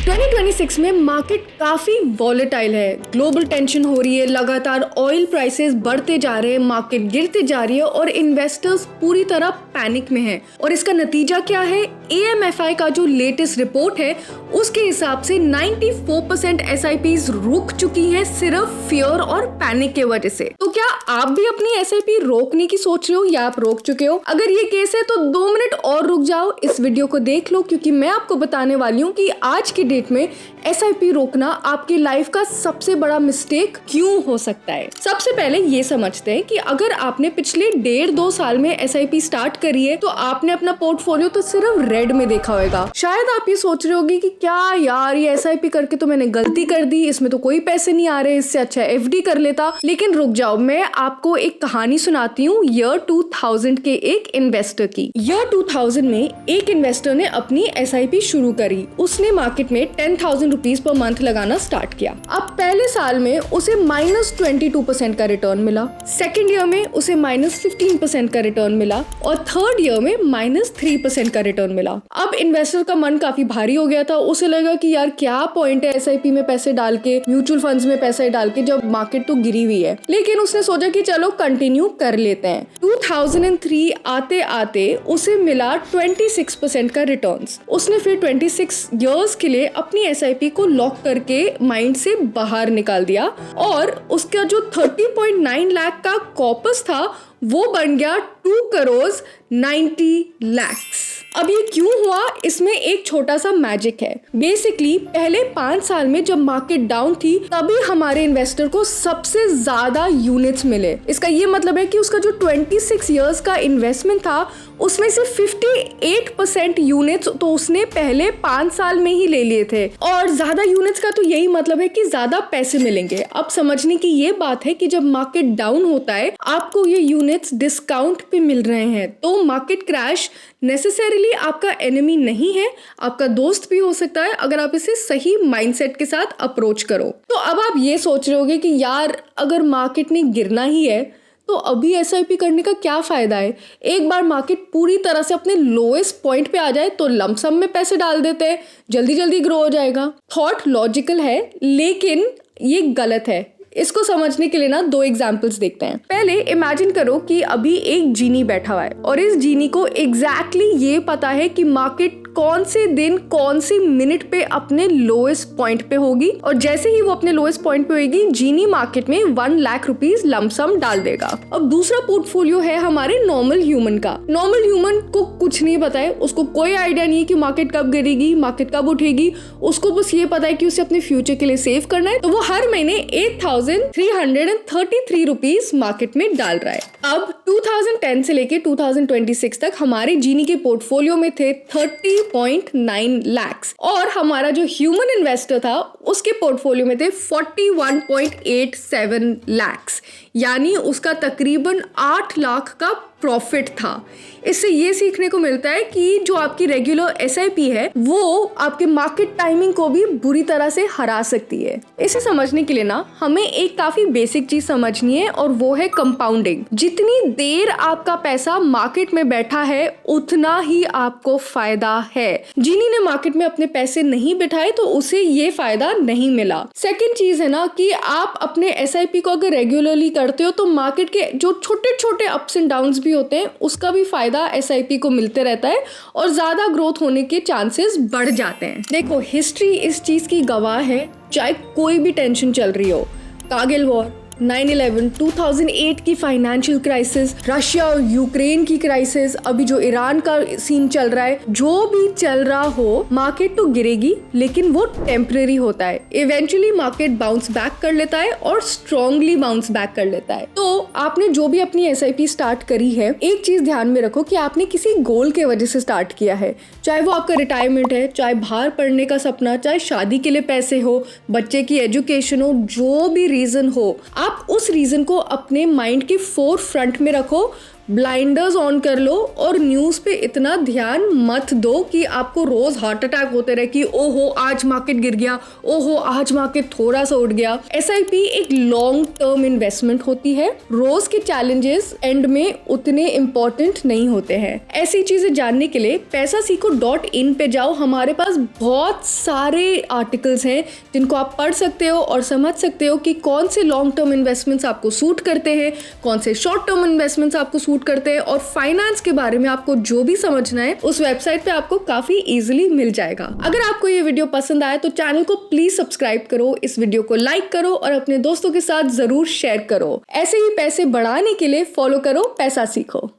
2026 में मार्केट काफी वॉलेटाइल है। ग्लोबल टेंशन हो रही है, लगातार ऑयल प्राइसेस बढ़ते जा रहे हैं, मार्केट गिरते जा रही है और इन्वेस्टर्स पूरी तरह पैनिक में हैं। और इसका नतीजा क्या है? AMFI का जो लेटेस्ट रिपोर्ट है उसके हिसाब से 94% SIPs रुक चुकी हैं सिर्फ फियर और पैनिक के वजह से। तो क्या आप भी अपनी SIP रोकने की सोच रहे हो या आप रोक चुके हो? अगर ये केस है तो 2 मिनट और रुक जाओ, इस वीडियो को देख लो, क्योंकि मैं आपको बताने वाली हूँ कि आज की डेट में SIP रोकना आपकी लाइफ का सबसे बड़ा मिस्टेक क्यों हो सकता है। सबसे पहले ये समझते हैं कि अगर आपने पिछले 1.5-2 साल में SIP स्टार्ट करी है तो आपने अपना पोर्टफोलियो तो सिर्फ रेड में देखा होगा। शायद आप ये सोच रहे होगे कि क्या यार, ये SIP करके तो मैंने गलती कर दी, इसमें तो कोई पैसे नहीं आ रहे, इससे अच्छा FD कर लेता। लेकिन रुक जाओ, मैं आपको एक कहानी सुनाती हूँ ईयर 2000 के एक इन्वेस्टर की। ईयर 2000 में एक इन्वेस्टर ने अपनी SIP शुरू करी। उसने मार्केट में 10,000 रुपीज पर मंथ लगाना स्टार्ट किया। अब पहले साल में उसे -22% का रिटर्न मिला, सेकेंड ईयर में उसे -15% का रिटर्न मिला और थर्ड ईयर में -3% का रिटर्न मिला। अब इन्वेस्टर का मन काफी भारी हो गया था। उसे लगा कि यार क्या पॉइंट है SIP में पैसे डाल के, म्यूचुअल फंड्स में पैसे डाल के, जब मार्केट तो गिरी हुई है। लेकिन उसने सोचा कि चलो कंटिन्यू कर लेते हैं। 2003 आते आते उसे मिला 26% का रिटर्न्स। उसने फिर 26 इयर्स के लिए अपनी SIP को लॉक करके माइंड से बाहर निकाल दिया और उसका जो 30.9 लाख का कॉर्पस था वो बन गया 2,90 लाख। अब ये क्यों हुआ? इसमें एक छोटा सा मैजिक है। बेसिकली पहले 5 साल में जब मार्केट डाउन थी तभी हमारे इन्वेस्टर को सबसे ज्यादा यूनिट्स मिले। इसका ये मतलब है कि उसका जो 26 इयर्स का इन्वेस्टमेंट था उसमें से 58% यूनिट्स तो उसने पहले 5 साल में ही ले लिए थे। और ज्यादा यूनिट्स का तो यही मतलब है कि ज्यादा पैसे मिलेंगे। अब समझने की ये बात है कि जब मार्केट डाउन होता है आपको ये यूनिट्स डिस्काउंट पे मिल रहे हैं। तो मार्केट क्रैश नेसेसरीली आपका एनिमी नहीं है, आपका दोस्त भी हो सकता है अगर आप इसे सही माइंडसेट के साथ अप्रोच करो। तो अब आप ये सोच रहे होगे कि यार अगर मार्केट ने गिरना ही है तो अभी SIP करने का क्या फायदा है? एक बार मार्केट पूरी तरह से अपने लोएस्ट पॉइंट पे आ जाए तो लमसम में पैसे डाल देते हैं, जल्दी जल्दी ग्रो हो जाएगा। थॉट लॉजिकल है लेकिन ये गलत है। इसको समझने के लिए ना 2 एग्जाम्पल्स देखते हैं। पहले इमेजिन करो कि अभी एक जीनी बैठा हुआ है और इस जीनी को एग्जैक्टली ये पता है कि मार्केट कौन से दिन कौन सी मिनट पे अपने लोएस्ट पॉइंट पे होगी और जैसे ही वो अपने लोएस्ट पॉइंट पे होगी जीनी मार्केट में 1 लाख रुपीज लमसम डाल देगा। अब दूसरा पोर्टफोलियो है हमारे नॉर्मल ह्यूमन का। नॉर्मल ह्यूमन को कुछ नहीं पता है, उसको कोई आइडिया नहीं है कि मार्केट कब गिरेगी, मार्केट कब उठेगी। उसको बस ये पता है कि उसे अपने फ्यूचर के लिए सेव करना है, तो वो हर महीने 8,333 रुपीज मार्केट में डाल रहा है। अब 2010 से लेके 2026 तक हमारे जीनी के पोर्टफोलियो में थे 30.9 लाख और हमारा जो ह्यूमन इन्वेस्टर था उसके पोर्टफोलियो में थे 41.87 लाख, यानी उसका तकरीबन 8 लाख का प्रॉफिट था। इससे ये सीखने को मिलता है कि जो आपकी रेगुलर SIP है वो आपके मार्केट टाइमिंग को भी बुरी तरह से हरा सकती है। इसे समझने के लिए ना हमें एक काफी बेसिक चीज समझनी है और वो है कंपाउंडिंग। जितनी देर आपका पैसा मार्केट में बैठा है उतना ही आपको फायदा है। जीनी ने मार्केट में अपने पैसे नहीं बिठाए तो उसे ये फायदा नहीं मिला। सेकेंड चीज है ना कि आप अपने SIP को अगर रेगुलरली करते हो तो मार्केट के जो छोटे छोटे अप्स एंड डाउन्स भी होते हैं उसका भी फायदा SIP को मिलते रहता है और ज्यादा ग्रोथ होने के चांसेस बढ़ जाते हैं। देखो, हिस्ट्री इस चीज की गवाह है, चाहे कोई भी टेंशन चल रही हो, कारगिल वॉर, 9/11, 2008 की फाइनेंशियल क्राइसिस, रशिया और यूक्रेन की क्राइसिस, अभी जो ईरान का सीन चल रहा है, जो भी चल रहा हो मार्केट तो गिरेगी लेकिन वो टेम्परेरी होता है। इवेंचुअली मार्केट बाउंस बैक कर लेता है और स्ट्रांगली बाउंस बैक कर लेता है। तो आपने जो भी अपनी SIP स्टार्ट करी है, एक चीज ध्यान में रखो कि आपने किसी गोल के वजह से स्टार्ट किया है, चाहे वो आपका रिटायरमेंट है, चाहे बाहर पढ़ने का सपना, चाहे शादी के लिए पैसे हो, बच्चे की एजुकेशन हो, जो भी रीजन हो, आप उस रीजन को अपने माइंड के फोर फ्रंट में रखो। ब्लाइंडर्स ऑन कर लो और न्यूज पे इतना ध्यान मत दो कि आपको रोज हार्ट अटैक होते रहे कि ओहो आज मार्केट गिर गया, ओहो आज मार्केट थोड़ा सा उठ गया। एसआईपी एक लॉन्ग टर्म इन्वेस्टमेंट होती है। रोज के चैलेंजेस एंड में उतने इंपॉर्टेंट नहीं होते हैं। ऐसी चीजें जानने के लिए पैसासीखो.in पे जाओ। हमारे पास बहुत सारे आर्टिकल्स हैं जिनको आप पढ़ सकते हो और समझ सकते हो कि कौन से लॉन्ग टर्म इन्वेस्टमेंट्स आपको सूट करते हैं, कौन से शॉर्ट टर्म इन्वेस्टमेंट्स आपको सूट करते हैं, और फाइनेंस के बारे में आपको जो भी समझना है उस वेबसाइट पे आपको काफी इजीली मिल जाएगा। अगर आपको ये वीडियो पसंद आए तो चैनल को प्लीज सब्सक्राइब करो, इस वीडियो को लाइक करो और अपने दोस्तों के साथ जरूर शेयर करो। ऐसे ही पैसे बढ़ाने के लिए फॉलो करो पैसा सीखो।